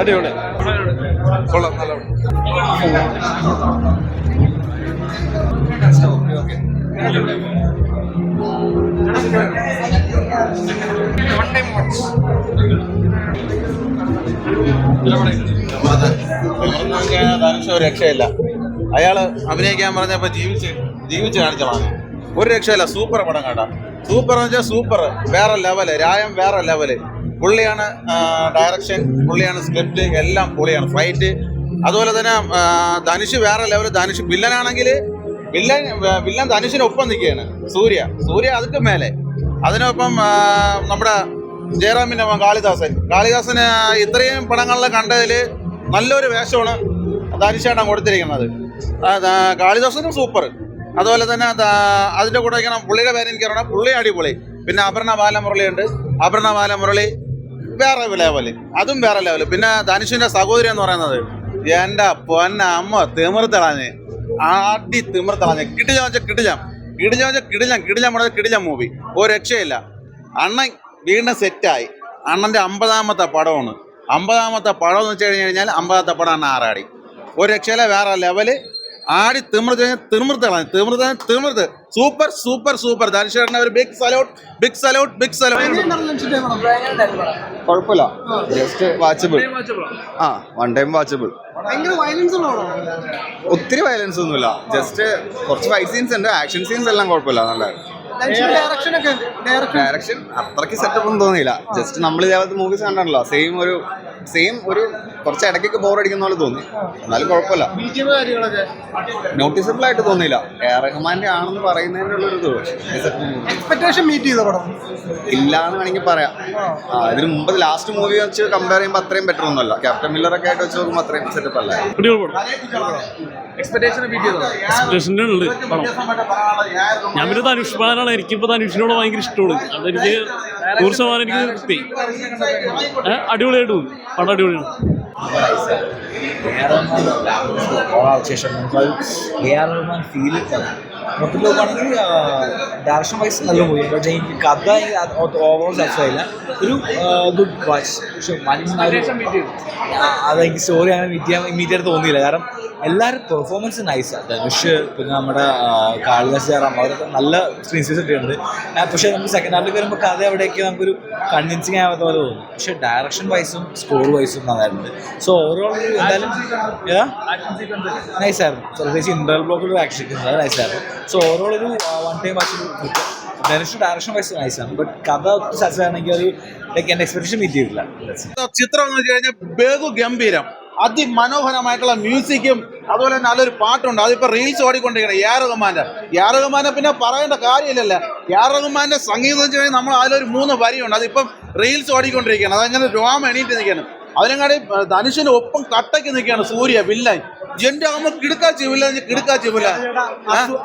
അടിപൊളി കൊള്ളാം നല്ല ധനുഷ് ഒരു രക്ഷയില്ല. അയാള് അഭിനയിക്കാൻ പറഞ്ഞപ്പോ ജീവിച്ച് കാണിച്ചതാണ്. ഒരു രക്ഷയില്ല. സൂപ്പർ പടം കേട്ടാ. സൂപ്പർ എന്ന് വെച്ചാൽ സൂപ്പർ. വേറെ ലെവല്. രായം വേറെ ലെവല്. പുള്ളിയാണ് ഡയറക്ഷൻ, പുള്ളിയാണ് സ്ക്രിപ്റ്റ്, എല്ലാം പുള്ളിയാണ്. ഫൈറ്റ് അതുപോലെ തന്നെ ധനുഷ് വേറെ ലെവല്. ധനുഷ് വില്ലനാണെങ്കിൽ വില്ലൻ ധനുഷിനൊപ്പം നിൽക്കുകയാണ്. സൂര്യ അതൊക്കെ മേലെ. അതിനൊപ്പം നമ്മുടെ ജയറാമിൻ്റെ കാളിദാസന് ഇത്രയും പടങ്ങളിൽ കണ്ടതിൽ നല്ലൊരു വേഷമാണ് ധനുഷേട്ടൻ കൊടുത്തിരിക്കുന്നത്. കാളിദാസനും സൂപ്പർ. അതുപോലെ തന്നെ അതിൻ്റെ കൂടെ വയ്ക്കണം പുള്ളിയുടെ പേര് എനിക്കറിയണം. പുള്ളി അടിപൊളി. പിന്നെ അപർണ ബാലമുരളി ഉണ്ട്. അപർണ ബാലമുരളി വേറെ ലെവല്, അതും വേറെ ലെവല്. പിന്നെ ധനുഷിൻ്റെ സഹോദരി എന്ന് പറയുന്നത് എൻ്റെ പൊന്ന അമ്മ തിമിർത്തളാഞ്ഞ് ആട്ടി തിമിർത്തളാഞ്ഞ് കിടിലം മൂവി. ഒരു രക്ഷയില്ല. അണ്ണൻ വീണ്ടും സെറ്റായി. അണ്ണൻ്റെ 50ാമത്തെ പടമാണ്. 50ാമത്തെ പടം എന്ന് വെച്ച് കഴിഞ്ഞാൽ 50ാമത്തെ പടം അണ്ണ ആറാടി. ഒരു രക്ഷയില്ല. വേറെ ലെവല്. ആടി തിമിർത്ത് സൂപ്പർ. ധനുഷേട്ടൻ്റെ ഒരു ബിഗ് സല്യൂട്ട്. കുഴപ്പമില്ല, just watchable. One time watchable. ഒത്തിരി വയലൻസ് ഒന്നുമില്ല, ജസ്റ്റ് കുറച്ച് ഫൈറ്റ് സീൻസ് ഉണ്ട്. ആക്ഷൻ സീൻസ് എല്ലാം കുഴപ്പമില്ല, നല്ലതായിരുന്നു. ഡയറക്ഷൻ അത്രയ്ക്ക് സെറ്റപ്പ് ഒന്നും തോന്നിയില്ല. ജസ്റ്റ് നമ്മൾ ഇതേപോലത്തെ മൂവീസ് കണ്ടല്ലോ, സെയിം ഒരു കുറച്ച് ഇടയ്ക്കൊക്കെ ബോറടിക്കുന്ന പോലെ തോന്നി. എന്നാലും കുഴപ്പമില്ല, നോട്ടീസബിൾ ആയിട്ട് തോന്നിയില്ല. റഹ്മാന്റെ ആണെന്ന് പറയുന്നതിനുള്ളൊരു എക്സ്പെക്ടേഷൻ മീറ്റ് ചെയ്ത പടം ഇല്ലാന്ന് വേണമെങ്കിൽ പറയാം. ഇതിന് മുമ്പ് ലാസ്റ്റ് മൂവി വെച്ച് കമ്പയർ ചെയ്യുമ്പോൾ അത്രയും ബെറ്റർ ഒന്നുമല്ല. ക്യാപ്റ്റൻ മില്ലറൊക്കെ ആയിട്ട് വെച്ച് നോക്കുമ്പോൾ അത്രയും സെറ്റപ്പ് അല്ല. ഞാൻ പിന്നെ ധനുഷ് ഫാനാണ്. എനിക്കിപ്പോൾ ധനുഷിനോട് ഭയങ്കര ഇഷ്ടമാണ്. അതെനിക്ക് 100% എനിക്ക് നിർത്തി. അടിപൊളിയായിട്ട് തോന്നി. പടം അടിപൊളിയാണ്. ശേഷം നമുക്ക് ഫീൽ മൊത്തത്തിൽ നോക്കുകയാണെങ്കിൽ ഡയറക്ഷൻ വൈസ് നല്ല മൂവി. പക്ഷേ എനിക്ക് കഥ ഓവറോൾ സാറ്റിസ്ഫൈ ഒരു ഗുഡ് വാച്ച്. പക്ഷെ അതെനിക്ക് സ്റ്റോറി അങ്ങനെ ഇമ്മീഡിയറ്റ് തോന്നിയില്ല. കാരണം എല്ലാവരും പെർഫോമൻസ് നൈസാണ്. ധനുഷ്, പിന്നെ നമ്മുടെ കാളിദാസ്, ജയറാം, അവരൊക്കെ നല്ല സ്ക്രീൻ സ്പേസ് ഇട്ടിട്ടുണ്ട്. പക്ഷേ നമുക്ക് സെക്കൻഡ് ഹാഫിലേക്ക് വരുമ്പോൾ കഥ എവിടെയൊക്കെ നമുക്കൊരു കൺവിൻസിങ് ആവാത്ത പോലെ തോന്നും. പക്ഷേ ഡയറക്ഷൻ വൈസും സ്കോർ വൈസും നന്നായിട്ടുണ്ട്. സോ ഓവറോൾ എന്തായാലും നൈസായിരുന്നു. പ്രത്യേകിച്ച് ഇന്റർവൽ ബ്ലോക്കിലൊരു ആക്ഷൻ നൈസായിരുന്നു. സോ ഓവറോൾ ഒരു one time watch. Dhanush direction wise നൈസാണ്. ബട്ട് കഥ സാറ്റിസ്ഫൈ ആണെങ്കിൽ ഒരു ലൈക്ക് എൻ്റെ എക്സ്പെക്ടേഷൻ മീറ്റ് ചെയ്തില്ല. ചിത്രം എന്ന് വെച്ച് കഴിഞ്ഞാൽ ബഹു ഗംഭീരം, അതിമനോഹരമായിട്ടുള്ള മ്യൂസിക്കും അതുപോലെ തന്നെ നല്ലൊരു പാട്ടുണ്ട്. അതിപ്പോൾ റീൽസ് ഓടിക്കൊണ്ടിരിക്കണം. എ ആർ റഹ്മാന്റെ പിന്നെ പറയേണ്ട കാര്യമില്ലല്ലോ. എ ആർ റഹ്മാന്റെ സംഗീതം എന്ന് വെച്ച് കഴിഞ്ഞാൽ നമ്മൾ അതിലൊരു 3 വരിയുണ്ട്. അതിപ്പം റീൽസ് ഓടിക്കൊണ്ടിരിക്കുകയാണ്. അതങ്ങനെ രോമ എണീറ്റ് നിൽക്കുകയാണ്. അതിനെക്കാട്ടി ധനുഷിന് ഒപ്പം കട്ടയ്ക്ക് നിൽക്കുകയാണ് സൂര്യ വില്ലൻ. എന്റെ അമ്മ കിടക്കാച്ചി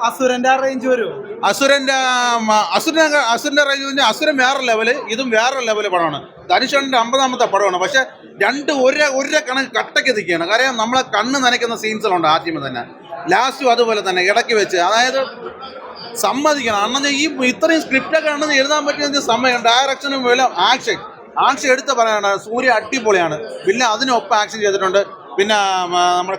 അസുരന്റെ റേഞ്ച് വരും. അസുരന്റെ റേഞ്ച് അസുരൻ വേറെ ലെവല്, ഇതും വേറെ ലെവല് പടമാണ്. ധനുഷന്റെ 50ാമത്തെ പടമാണ്. പക്ഷെ രണ്ട് ഒരേ കണക്ക് കട്ടയ്ക്ക് നിൽക്കുകയാണ്. കാര്യം നമ്മളെ കണ്ണ് നനയ്ക്കുന്ന സീൻസുകളുണ്ട് ആദ്യമേ തന്നെ, ലാസ്റ്റും അതുപോലെ തന്നെ ഇടയ്ക്ക് വെച്ച്. അതായത് സമ്മതിക്കണം അണ്ണൻ ഈ ഇത്രയും സ്ക്രിപ്റ്റൊക്കെ അണ്ണൻ എഴുതാൻ പറ്റിയ സമയം. ഡയറക്ഷനും ആക്ഷൻ എടുത്ത് പറയാനാണ്. സൂര്യ അടിപൊളിയാണ്. പിന്നെ അതിനൊപ്പം ആക്ഷൻ ചെയ്തിട്ടുണ്ട്. പിന്നെ നമ്മുടെ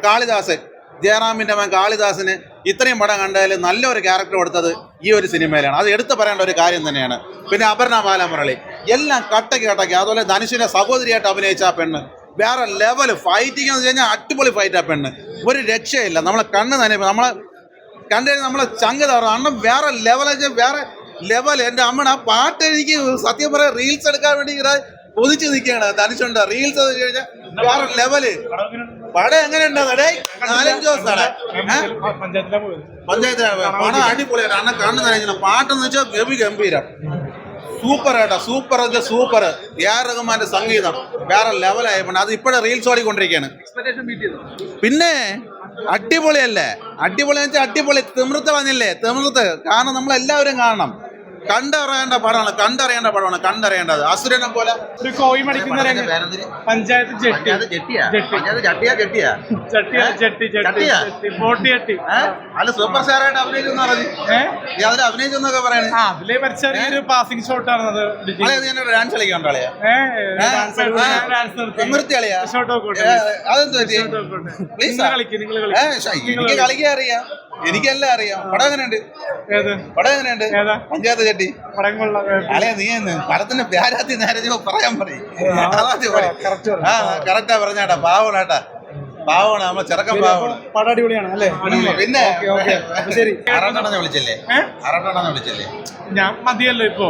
ജയറാമിൻ്റെ മകൻ കാളിദാസിന് ഇത്രയും പടം കണ്ടതിൽ നല്ലൊരു ക്യാരക്ടർ കൊടുത്തത് ഈ ഒരു സിനിമയിലാണ്. അത് എടുത്തു പറയേണ്ട ഒരു കാര്യം തന്നെയാണ്. പിന്നെ അപർണ ബാലമുരളി എല്ലാം കട്ടയ്ക്ക്. അതുപോലെ ധനുഷിൻ്റെ സഹോദരിയായിട്ട് അഭിനയിച്ച ആ പെണ്ണ് വേറെ ലെവല്. ഫൈറ്റിംഗ് എന്ന് വെച്ച് കഴിഞ്ഞാൽ അടിപൊളി ഫൈറ്റ്. ആ പെണ്ണ് ഒരു രക്ഷയില്ല. നമ്മളെ കണ്ണ് നനയും. നമ്മളെ കണ്ടുകഴിഞ്ഞാൽ നമ്മളെ ചങ്ക് തറണം. അണ്ണം വേറെ ലെവൽ. എൻ്റെ അമ്മയുടെ ആ പാട്ട് എനിക്ക് സത്യം പറയാം റീൽസ് എടുക്കാൻ വേണ്ടി കൊതിച്ച് നിൽക്കുകയാണ്. ധനുഷുണ്ട് റീൽസ് എന്ന് വെച്ച് കഴിഞ്ഞാൽ വേറെ ലെവല്. പടം എങ്ങനെയുണ്ട്? 4-5 ദിവസമാണ് പഞ്ചായത്ത് പടം അടിപൊളിയായിട്ട്. അണ്ണൻ കണ്ണു നനഞ്ഞ പാട്ടെന്ന് വെച്ചാൽ ഗംഭീരം. സൂപ്പർ ഏട്ടാ, സൂപ്പർ. എ ആർ റഹ്മാന്റെ സംഗീതം വേറെ ലെവലായി. അത് ഇപ്പോഴേ റീൽസ് ഓടിക്കൊണ്ടിരിക്കുകയാണ്. പിന്നെ അടിപൊളിയല്ലേ? അടിപൊളി എന്ന് വെച്ചാൽ അടിപൊളി. തിമിർത്ത് പറഞ്ഞില്ലേ? കാരണം നമ്മളെല്ലാവരും കാണണം. കണ്ടറിയേണ്ട പടമാണ് കണ്ടറിയേണ്ടത്. അസുരനെ പോലെ ഒരു കോഴി മടിക്കുന്ന പഞ്ചായത്ത് ജെട്ടി അല്ല സൂപ്പർ സ്റ്റാറായിട്ട് അഭിനയിച്ചെന്ന് പറഞ്ഞു അതിൽ അഭിനയിച്ചെന്നൊക്കെ പറയണേ. അതിലെ മരിച്ച ഒരു പാസിംഗ് ഷോട്ടാണ് അത്. ഡാൻസ് കളിക്കാൻ കളിയാ നിർത്തി കളിയാ അതെന്ത് പറ്റി? എനിക്ക് കളിക്കാൻ അറിയാം, എനിക്കെല്ലാം അറിയാം. പടം എങ്ങനെയുണ്ട്? പഞ്ചായത്ത് ചെട്ടി അളയാ. നീ പടത്തിന്റെ പ്യാരാത്തി നേരെ പറയാൻ പറയും. കറക്റ്റാ പറഞ്ഞാട്ടാ. പാവണേട്ടാ, പാവണ നമ്മളെ ചെറുക്കൻ പാവണ. പടം അടിപൊളിയാണ് അല്ലേ? പിന്നെ ശരി. ആറാട്ടെണ്ണ വിളിച്ചല്ലേ? ഞാൻ മതിയല്ലോ ഇപ്പൊ.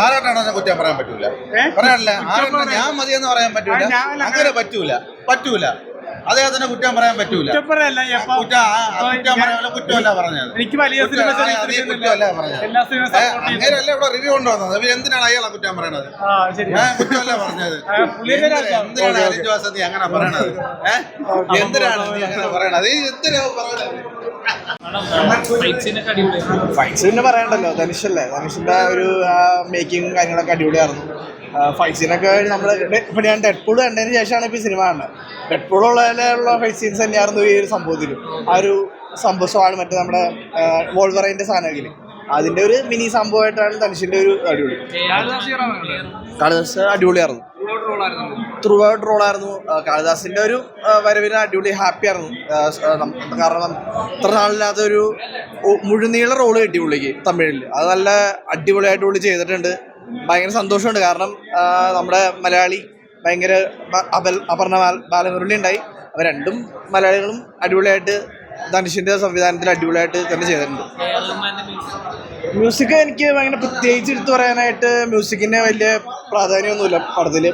ആറാട്ടെണ്ണ കുറ്റം പറയാൻ പറ്റൂല. പറയാനില്ല ഞാൻ മതിയെന്ന് പറയാൻ പറ്റൂല. അങ്ങനെ പറ്റൂല. അദ്ദേഹത്തിന് കുറ്റം പറയാൻ പറ്റൂല. കുറ്റമല്ല പറഞ്ഞത്. എനിക്ക് വലിയ കുറ്റമല്ല പറഞ്ഞത്. അങ്ങനെയല്ല ഇവിടെ റിവ്യൂ കൊണ്ടുവന്നത്. എന്തിനാണ് അയാളെ കുറ്റം പറയണത്? കുറ്റമല്ല പറഞ്ഞത്. എന്തിനാണ് അരിജോസ് നീ അങ്ങനെ പറയണത്? എന്തിനാണ് നീ അങ്ങനെ പറയണത്? എന്തിനാ പറയണത്? ഫൈറ്റ്സ് പിന്നെ പറയണ്ടല്ലോ. ധനുഷിന്റെ ഒരു മേക്കിംഗ് കാര്യങ്ങളൊക്കെ അടിപൊളിയായിരുന്നു. ഫൈറ്റ് സീനൊക്കെ നമ്മൾ ഇപ്പം ഞാൻ ഡെഡ്പൂൾ കണ്ടതിന് ശേഷമാണ് ഇപ്പോൾ ഈ സിനിമ കാണുന്നത്. ഡെഡ്പൂൾ ഉള്ള ഫൈറ്റ് സീൻസ് തന്നെയായിരുന്നു ഈ ഒരു സംഭവത്തിൽ. ആ ഒരു സംഭവമാണ് മറ്റേ നമ്മുടെ വോൾവറൈൻ്റെ സാധനത്തിൽ അതിൻ്റെ ഒരു മിനി സംഭവമായിട്ടാണ് ധനുഷിൻ്റെ ഒരു അടിപൊളി. കാളിദാസ് അടിപൊളിയായിരുന്നു. Through out റോളായിരുന്നു. കാളിദാസിൻ്റെ ഒരു വരവിന് അടിപൊളി ഹാപ്പി ആയിരുന്നു. കാരണം ഇത്ര നാളില്ലാത്തൊരു മുഴുനീള റോള് കിട്ടി പുള്ളിക്ക് തമിഴിൽ. അത് നല്ല അടിപൊളിയായിട്ട് പുള്ളി ചെയ്തിട്ടുണ്ട്. ഭയങ്കര സന്തോഷമുണ്ട്. കാരണം നമ്മുടെ മലയാളി ഭയങ്കര അപർണ ബാലമുരളി ഉണ്ടായി. അവർ രണ്ടും മലയാളികളും അടിപൊളിയായിട്ട് ധനുഷിൻ്റെ സംവിധാനത്തിൽ അടിപൊളിയായിട്ട് തന്നെ ചെയ്തിട്ടുണ്ട്. മ്യൂസിക് എനിക്ക് ഭയങ്കര പ്രത്യേകിച്ച് എടുത്തു പറയാനായിട്ട് മ്യൂസിക്കിന് വലിയ പ്രാധാന്യമൊന്നുമില്ല പടത്തിൽ.